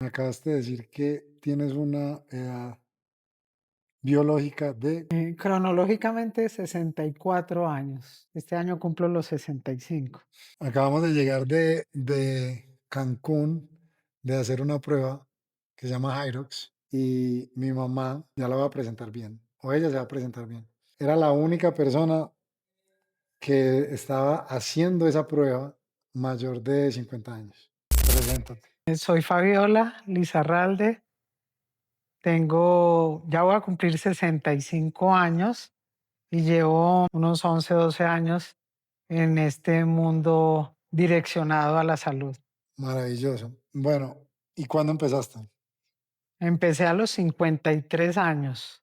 Me acabaste de decir que tienes una edad biológica de, Cronológicamente 64 años. Este año cumplo los 65. acabamos de llegar de Cancún, de hacer una prueba que se llama Hyrox y mi mamá, ya la va a presentar bien, o ella se va a presentar bien. Era la única persona que estaba haciendo esa prueba mayor de 50 años. Preséntate. Soy Fabiola Lizarralde, ya voy a cumplir 65 años y llevo unos 11, 12 años en este mundo direccionado a la salud. Maravilloso. Bueno, ¿y cuándo empezaste? Empecé a los 53 años,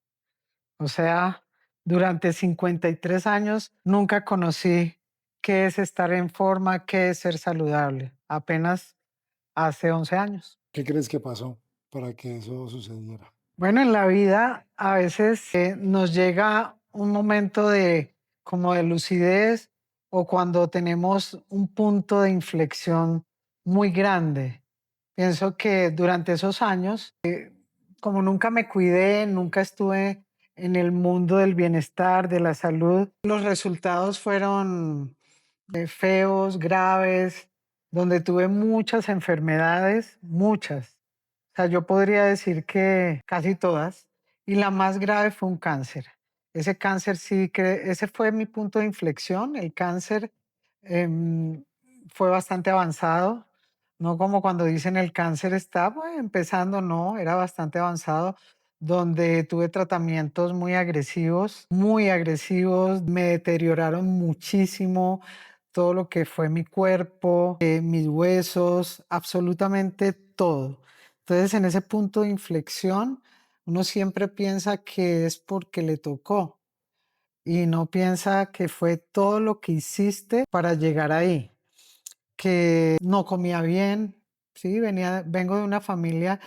o sea, durante 53 años nunca conocí qué es estar en forma, qué es ser saludable. Apenas hace 11 años. ¿Qué crees que pasó para que eso sucediera? Bueno, en la vida a veces nos llega un momento de como de lucidez o cuando tenemos un punto de inflexión muy grande. Pienso que durante esos años, como nunca me cuidé, nunca estuve en el mundo del bienestar, de la salud, los resultados fueron feos, graves, donde tuve muchas enfermedades, muchas. O sea, yo podría decir que casi todas, y la más grave fue un cáncer. Ese cáncer sí que ese fue mi punto de inflexión. El cáncer em, fue bastante avanzado, no como cuando dicen el cáncer está pues, empezando, no, era bastante avanzado, donde tuve tratamientos muy agresivos, me deterioraron muchísimo todo lo que fue mi cuerpo, mis huesos, absolutamente todo. Entonces, en ese punto de inflexión, uno siempre piensa que es porque le tocó y no piensa que fue todo lo que hiciste para llegar ahí, que no comía bien, sí, vengo de una familia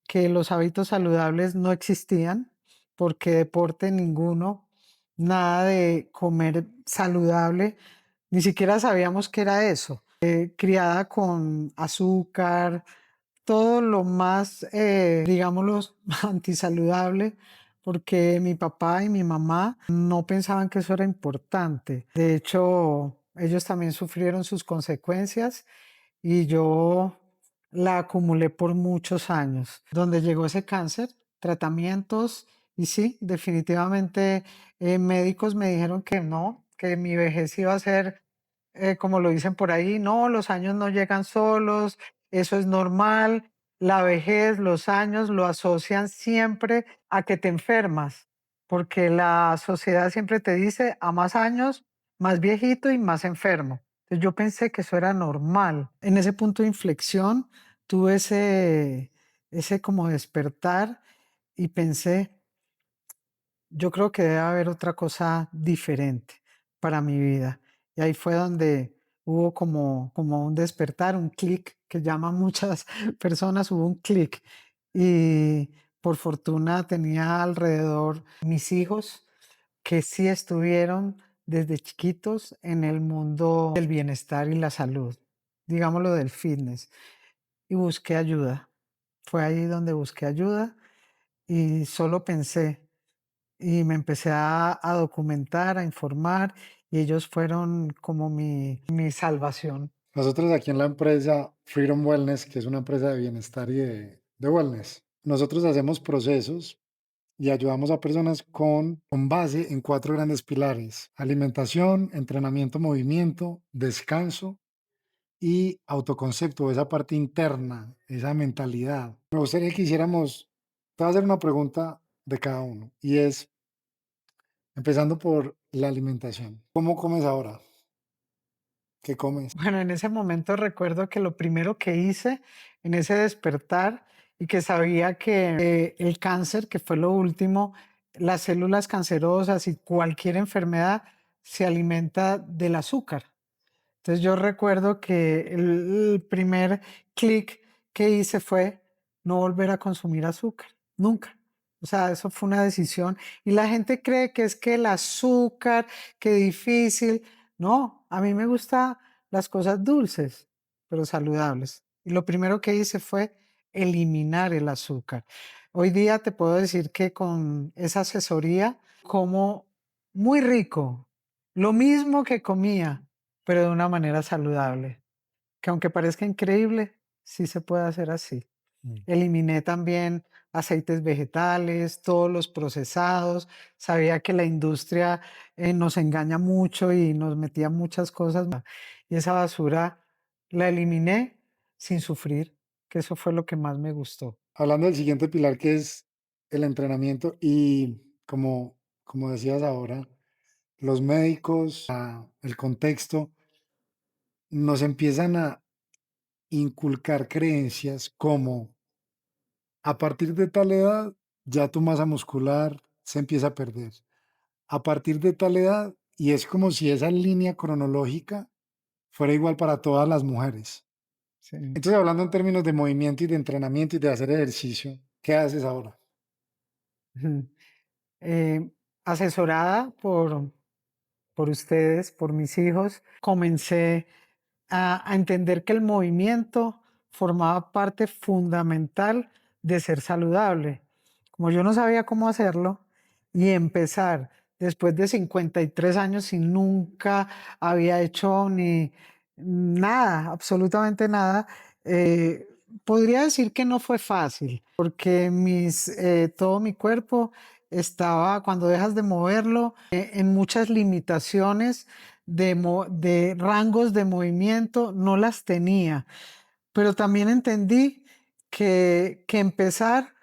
que los hábitos saludables no existían, porque deporte ninguno, nada de comer saludable, ni siquiera sabíamos qué era eso. Criada con azúcar, todo lo más, digámoslo, antisaludable, porque mi papá y mi mamá no pensaban que eso era importante. De hecho, ellos también sufrieron sus consecuencias y yo la acumulé por muchos años. Donde llegó ese cáncer, tratamientos, y sí, definitivamente médicos me dijeron que no, que mi vejez iba a ser, como lo dicen por ahí, no, los años no llegan solos, eso es normal, la vejez, los años lo asocian siempre a que te enfermas, porque la sociedad siempre te dice a más años, más viejito y más enfermo. Entonces yo pensé que eso era normal. En ese punto de inflexión tuve ese como despertar y pensé, yo creo que debe haber otra cosa diferente para mi vida. Y ahí fue donde hubo como un despertar, un clic que llaman muchas personas, hubo un clic. Y por fortuna tenía alrededor mis hijos que sí estuvieron desde chiquitos en el mundo del bienestar y la salud, digámoslo del fitness, y busqué ayuda. Fue ahí donde busqué ayuda y solo pensé y me empecé a documentar, a informar y ellos fueron como mi salvación. Nosotros aquí en la empresa Freedom Wellness, que es una empresa de bienestar y de wellness, nosotros hacemos procesos y ayudamos a personas con base en cuatro grandes pilares: alimentación, entrenamiento, movimiento, descanso y autoconcepto, esa parte interna, esa mentalidad. Me gustaría que hiciéramos, te voy a hacer una pregunta de cada uno y es, empezando por la alimentación. ¿Cómo comes ahora? ¿Qué comes? Bueno, en ese momento recuerdo que lo primero que hice en ese despertar y que sabía que el cáncer, que fue lo último, las células cancerosas y cualquier enfermedad se alimenta del azúcar. Entonces yo recuerdo que el primer clic que hice fue no volver a consumir azúcar, nunca. O sea, eso fue una decisión. Y la gente cree que es que el azúcar, qué difícil. No, a mí me gustan las cosas dulces, pero saludables. Y lo primero que hice fue eliminar el azúcar. Hoy día te puedo decir que con esa asesoría como muy rico, lo mismo que comía, pero de una manera saludable, que aunque parezca increíble, sí se puede hacer así. Mm. Eliminé también aceites vegetales, todos los procesados. Sabía que la industria nos engaña mucho y nos metía muchas cosas y esa basura la eliminé sin sufrir, que eso fue lo que más me gustó. Hablando del siguiente pilar que es el entrenamiento y como decías ahora, los médicos, el contexto, nos empiezan a inculcar creencias como a partir de tal edad ya tu masa muscular se empieza a perder. A partir de tal edad, y es como si esa línea cronológica fuera igual para todas las mujeres. Sí. Entonces, hablando en términos de movimiento y de entrenamiento y de hacer ejercicio, ¿qué haces ahora? Ujú. Eh, Asesorada por ustedes, por mis hijos, comencé a entender que el movimiento formaba parte fundamental de ser saludable. Como yo no sabía cómo hacerlo y empezar después de 53 años y nunca había hecho ni nada, absolutamente nada, podría decir que no fue fácil, porque todo mi cuerpo estaba, cuando dejas de moverlo, en muchas limitaciones de rangos de movimiento, no las tenía, pero también entendí que empezar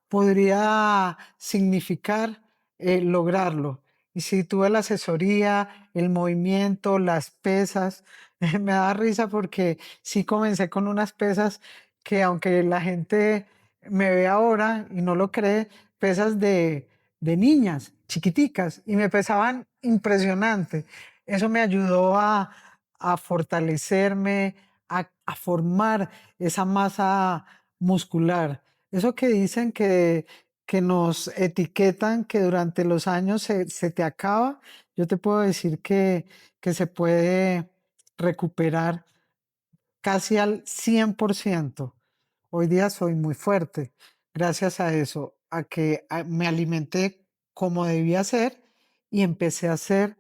podría significar lograrlo. Y si tuve la asesoría, el movimiento, las pesas, me da risa porque sí comencé con unas pesas que aunque la gente me ve ahora y no lo cree, pesas de niñas chiquiticas y me pesaban impresionante. Eso me ayudó a fortalecerme, a formar esa masa muscular. Eso que dicen que nos etiquetan, que durante los años se te acaba, yo te puedo decir que se puede recuperar casi al 100%. Hoy día soy muy fuerte gracias a eso, a que me alimenté como debía ser y empecé a hacer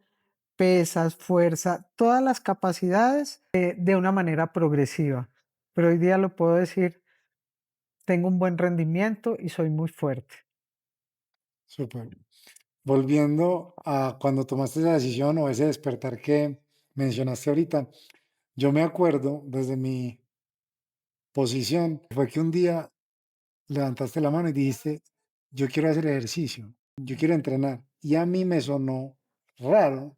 pesas, fuerza, todas las capacidades de una manera progresiva. Pero hoy día lo puedo decir, tengo un buen rendimiento y soy muy fuerte. Súper. Volviendo a cuando tomaste esa decisión o ese despertar que mencionaste ahorita, yo me acuerdo desde mi posición, fue que un día levantaste la mano y dijiste, yo quiero hacer ejercicio, yo quiero entrenar. Y a mí me sonó raro,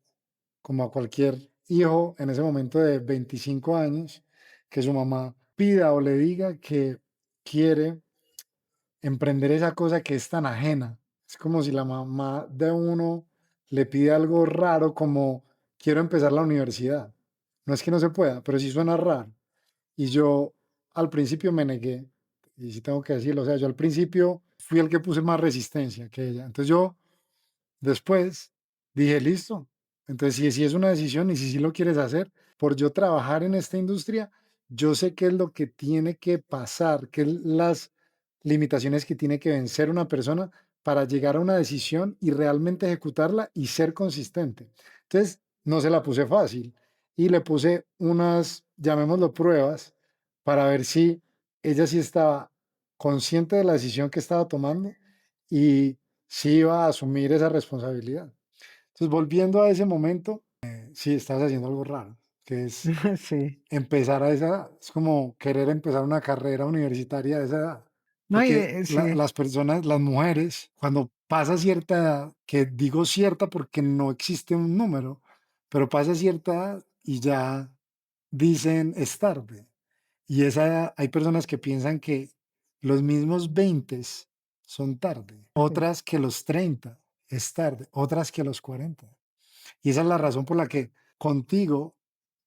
como a cualquier hijo en ese momento de 25 años, que su mamá pida o le diga que quiere emprender esa cosa que es tan ajena. Es como si la mamá de uno le pide algo raro como quiero empezar la universidad. No es que no se pueda, pero sí suena raro. Y yo al principio me negué, y sí tengo que decirlo, o sea, yo al principio fui el que puse más resistencia que ella. Entonces yo después dije, listo. Entonces, si es una decisión y si sí lo quieres hacer, por yo trabajar en esta industria, yo sé qué es lo que tiene que pasar, qué es las limitaciones que tiene que vencer una persona para llegar a una decisión y realmente ejecutarla y ser consistente. Entonces, no se la puse fácil y le puse unas, llamémoslo pruebas, para ver si ella sí estaba consciente de la decisión que estaba tomando y si iba a asumir esa responsabilidad. Entonces, volviendo a ese momento, sí, estás haciendo algo raro, que es Sí. empezar a esa edad. Es como querer empezar una carrera universitaria a esa edad. No, Porque sí, las personas, las mujeres, cuando pasa cierta edad, que digo cierta porque no existe un número, pero pasa cierta edad y ya dicen es tarde. Y esa, hay personas que piensan que los mismos 20 son tarde, sí. otras que los 30 es tarde, otras que los 40. Y esa es la razón por la que contigo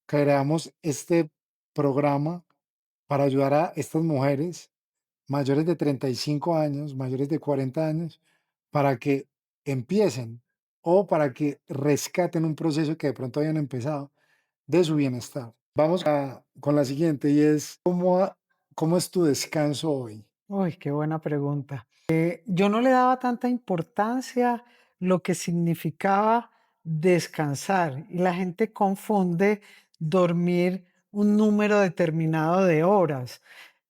creamos este programa para ayudar a estas mujeres mayores de 35 años, mayores de 40 años, para que empiecen o para que rescaten un proceso que de pronto hayan empezado de su bienestar. Vamos con la siguiente y es ¿Cómo es tu descanso hoy? Uy, qué buena pregunta. Yo no le daba tanta importancia lo que significaba descansar y la gente confunde dormir un número determinado de horas.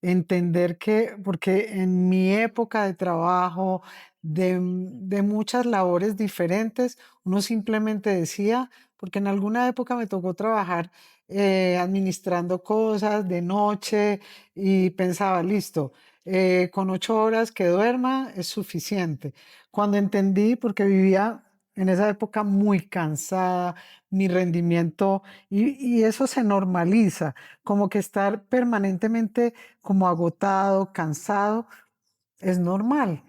Entender que, porque en mi época de trabajo, de muchas labores diferentes, uno simplemente decía, porque en alguna época me tocó trabajar administrando cosas de noche y pensaba, listo, con 8 horas que duerma es suficiente. Cuando entendí, porque vivía en esa época muy cansada, mi rendimiento, y eso se normaliza, como que estar permanentemente como agotado, cansado, es normal.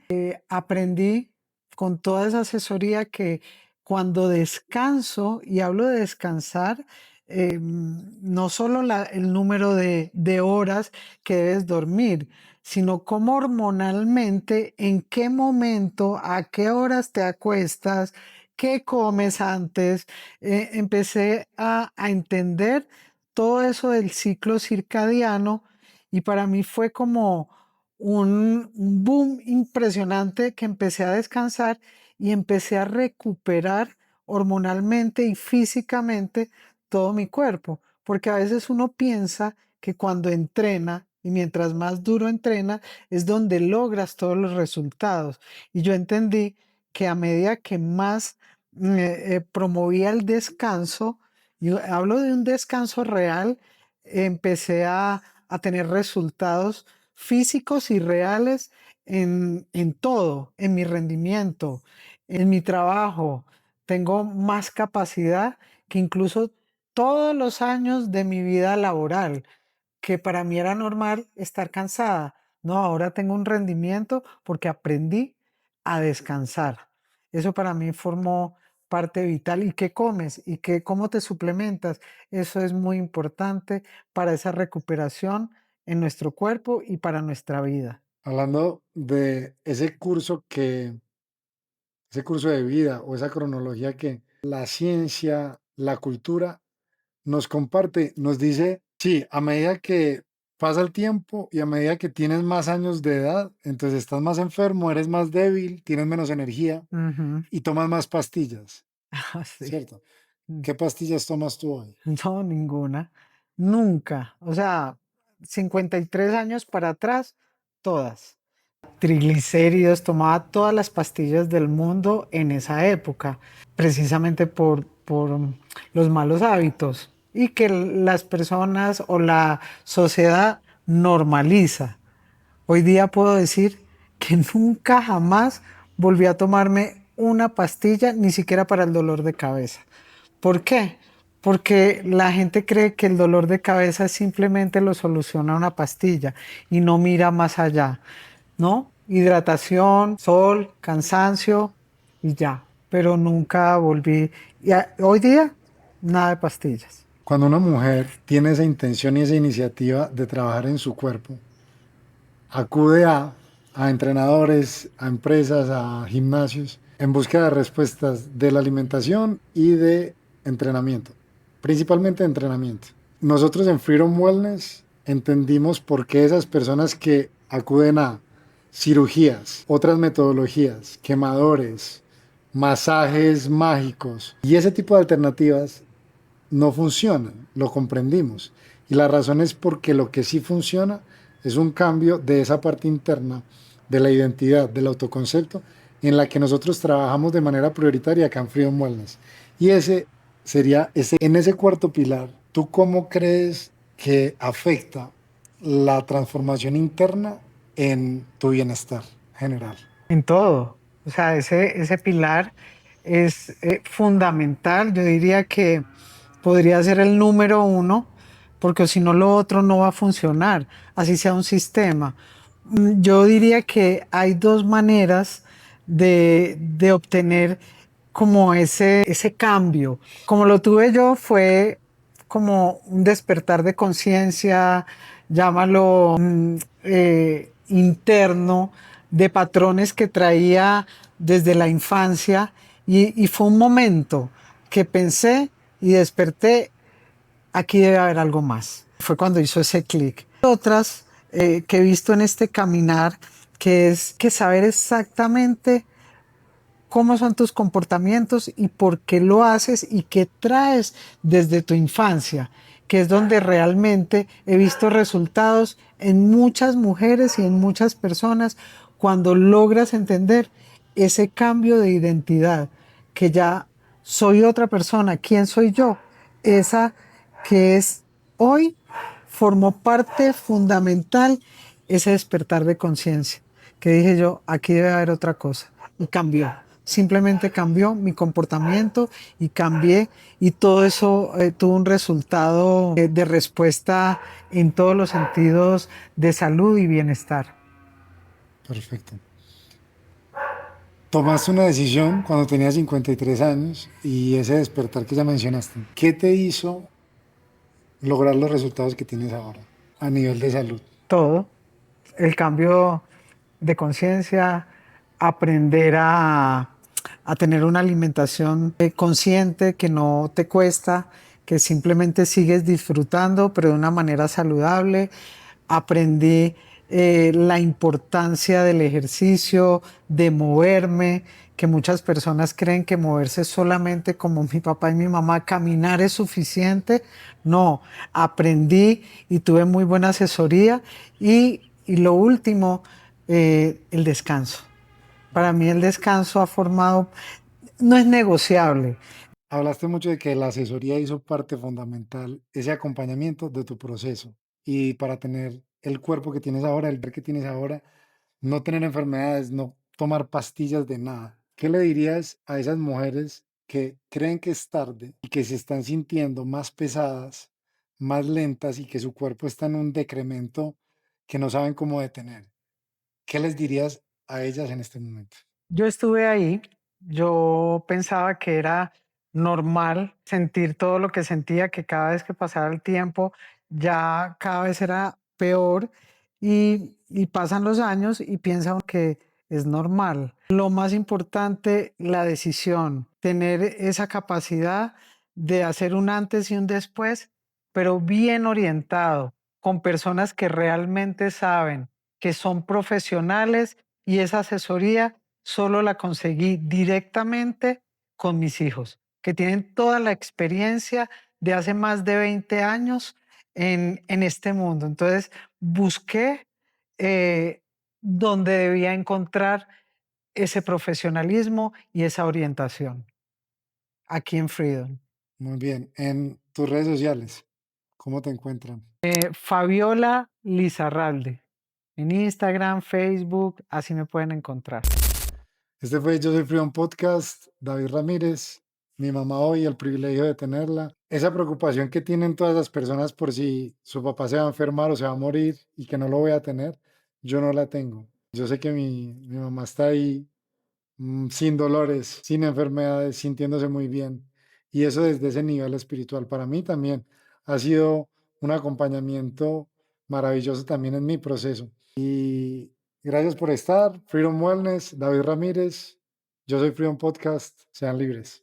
Aprendí con toda esa asesoría que cuando descanso, y hablo de descansar, no solo el número de horas que debes dormir, sino cómo hormonalmente, en qué momento, a qué horas te acuestas, qué comes antes. Empecé a entender todo eso del ciclo circadiano y para mí fue como un boom impresionante que empecé a descansar y empecé a recuperar hormonalmente y físicamente todo mi cuerpo, porque a veces uno piensa que cuando entrena y mientras más duro entrena es donde logras todos los resultados. Y yo entendí que a medida que más promovía el descanso, yo hablo de un descanso real, empecé a tener resultados físicos y reales en todo, en mi rendimiento, en mi trabajo. Tengo más capacidad que incluso todos los años de mi vida laboral, que para mí era normal estar cansada. No, ahora tengo un rendimiento porque aprendí a descansar. Eso para mí formó parte vital. ¿Y qué comes? ¿Y cómo te suplementas? Eso es muy importante para esa recuperación en nuestro cuerpo y para nuestra vida. Hablando de ese curso de vida o esa cronología que la ciencia, la cultura nos comparte, nos dice, sí, a medida que pasa el tiempo y a medida que tienes más años de edad, entonces estás más enfermo, eres más débil, tienes menos energía Ujú. y tomas más pastillas, Ah, sí. ¿cierto? ¿Qué pastillas tomas tú hoy? No, ninguna. Nunca. O sea, 53 años para atrás, todas. Triglicéridos, tomaba todas las pastillas del mundo en esa época, precisamente por los malos hábitos y que las personas o la sociedad normaliza. Hoy día puedo decir que nunca jamás volví a tomarme una pastilla, ni siquiera para el dolor de cabeza. ¿Por qué? Porque la gente cree que el dolor de cabeza simplemente lo soluciona una pastilla y no mira más allá, ¿no? Hidratación, sol, cansancio y ya. Pero nunca volví. Hoy día, nada de pastillas. Cuando una mujer tiene esa intención y esa iniciativa de trabajar en su cuerpo, acude a entrenadores, a empresas, a gimnasios, en búsqueda de respuestas de la alimentación y de entrenamiento, principalmente de entrenamiento. Nosotros en Freedom Wellness entendimos por qué esas personas que acuden a cirugías, otras metodologías, quemadores, masajes mágicos y ese tipo de alternativas no funcionan, lo comprendimos. Y la razón es porque lo que sí funciona es un cambio de esa parte interna, de la identidad, del autoconcepto, en la que nosotros trabajamos de manera prioritaria acá en Freedom Wellness. Y ese sería, en ese cuarto pilar, ¿tú cómo crees que afecta la transformación interna en tu bienestar general? En todo. O sea, ese pilar es fundamental. Yo diría que podría ser el número uno, porque si no lo otro no va a funcionar, así sea un sistema. Yo diría que hay dos maneras de obtener como ese cambio. Como lo tuve yo fue como un despertar de conciencia, llámalo interno, de patrones que traía desde la infancia y fue un momento que pensé y desperté, aquí debe haber algo más. Fue cuando hizo ese clic. Otras que he visto en este caminar, que es que saber exactamente cómo son tus comportamientos y por qué lo haces y qué traes desde tu infancia, que es donde realmente he visto resultados en muchas mujeres y en muchas personas cuando logras entender ese cambio de identidad, que ya soy otra persona, ¿quién soy yo? Esa que es hoy formó parte fundamental ese despertar de conciencia, que dije yo, aquí debe haber otra cosa, y cambió. Simplemente cambió mi comportamiento y cambié y todo eso tuvo un resultado de respuesta en todos los sentidos de salud y bienestar. Perfecto. Tomaste una decisión cuando tenías 53 años y ese despertar que ya mencionaste, ¿qué te hizo lograr los resultados que tienes ahora a nivel de salud? Todo, el cambio de conciencia, aprender a tener una alimentación consciente que no te cuesta, que simplemente sigues disfrutando, pero de una manera saludable. Aprendí la importancia del ejercicio, de moverme, que muchas personas creen que moverse solamente como mi papá y mi mamá, caminar es suficiente. No, aprendí y tuve muy buena asesoría y lo último, el descanso. Para mí el descanso ha formado, no es negociable. Hablaste mucho de que la asesoría hizo parte fundamental, ese acompañamiento de tu proceso y para tener el cuerpo que tienes ahora, el ver que tienes ahora, no tener enfermedades, no tomar pastillas de nada. ¿Qué le dirías a esas mujeres que creen que es tarde y que se están sintiendo más pesadas, más lentas y que su cuerpo está en un decremento que no saben cómo detener? ¿Qué les dirías a ellas en este momento? Yo estuve ahí, yo pensaba que era normal sentir todo lo que sentía, que cada vez que pasaba el tiempo ya cada vez era peor y pasan los años y piensan que es normal. Lo más importante, la decisión, tener esa capacidad de hacer un antes y un después, pero bien orientado, con personas que realmente saben, que son profesionales y esa asesoría solo la conseguí directamente con mis hijos, que tienen toda la experiencia de hace más de 20 años en este mundo. Entonces, busqué eh, donde debía encontrar ese profesionalismo y esa orientación, aquí en Freedom. Muy bien. En tus redes sociales, ¿cómo te encuentran? Fabiola Lizarralde, en Instagram, Facebook, así me pueden encontrar. Este fue Yo Soy Frión Podcast, David Ramírez, mi mamá hoy, el privilegio de tenerla. Esa preocupación que tienen todas las personas por si su papá se va a enfermar o se va a morir y que no lo voy a tener, yo no la tengo. Yo sé que mi mamá está ahí sin dolores, sin enfermedades, sintiéndose muy bien. Y eso desde ese nivel espiritual. Para mí también ha sido un acompañamiento maravilloso también en mi proceso. Y gracias por estar. Freedom Wellness, David Ramírez. Yo soy Freedom Podcast. Sean libres.